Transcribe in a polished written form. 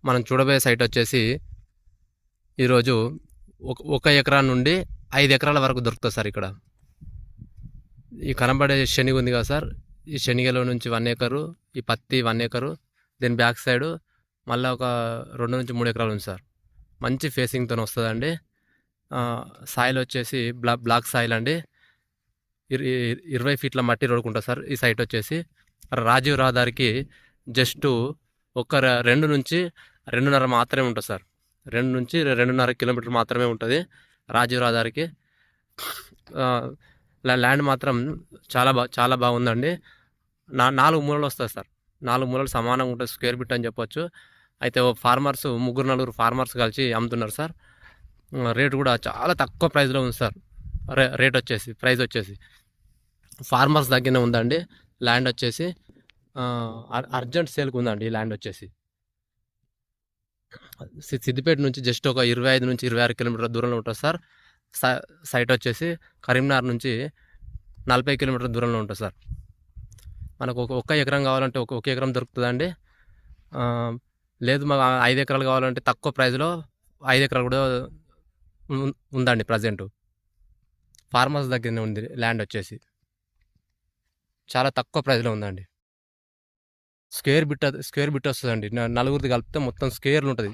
మనం చూడబోయే సైట్ వచ్చేసి ఈరోజు ఒక ఎకరా నుండి 5 ఎకరాల వరకు దొరుకుతుంది సార్. ఇక్కడ ఈ కనబడే శనగ ఉంది కదా సార్, ఈ శనగలో నుంచి 1 ఎకరు, ఈ పత్తి 1 ఎకరు, దీని బ్యాక్ సైడ్ మళ్ళీ ఒక 2 నుంచి 3 ఎకరాలు ఉంది సార్. మంచి ఫేసింగ్తో వస్తుందండి. సాయిల్ వచ్చేసి బ్లాక్ సాయిల్ అండి. 20 ఫీట్ల మట్టి రోడ్డు ఉంటుంది సార్. ఈ సైట్ వచ్చేసి రాజీవ్ రహదారికి జస్ట్ ఒక 2 నుంచి 2.5 మాత్రమే ఉంటుంది సార్. 2 నుంచి 2.5 కిలోమీటర్ మాత్రమే ఉంటుంది రాజీవ్ రహదారికి. ల్యాండ్ మాత్రం చాలా బాగుందండి. 4 మూలలు వస్తుంది సార్. 4 మూలలు సమానంగా ఉంటుంది, స్క్వేర్ ఫీట్ అని చెప్పొచ్చు. అయితే ఫార్మర్స్ 3-4 ఫార్మర్స్ కలిసి అమ్ముతున్నారు సార్. రేటు కూడా చాలా తక్కువ ప్రైస్లో ఉంది సార్. ప్రైస్ వచ్చేసి ఫార్మర్స్ దగ్గరనే ఉందండి. ల్యాండ్ వచ్చేసి అర్జెంట్ సేల్కి ఉందండి. ఈ ల్యాండ్ వచ్చేసి సిద్దిపేట నుంచి జస్ట్ ఒక 25 నుంచి 26 కిలోమీటర్ల దూరంలో ఉంటుంది సార్. సైట్ వచ్చేసి కరీంనగర్ నుంచి 40 కిలోమీటర్ల దూరంలో ఉంటుంది సార్. మనకు ఒక ఎకరం కావాలంటే ఒక ఎకరం దొరుకుతుందండి. లేదు మాకు 5 ఎకరాలు కావాలంటే తక్కువ ప్రైస్లో 5 ఎకరాలు కూడా ఉందండి. ప్రజెంట్ ఫార్మర్స్ దగ్గరనే ఉంది ల్యాండ్ వచ్చేసి. చాలా తక్కువ ప్రైస్లో ఉందండి. స్క్వేర్ బిట్ వస్తుందండి. 4 కలిపితే మొత్తం స్క్వేర్లు ఉంటుంది.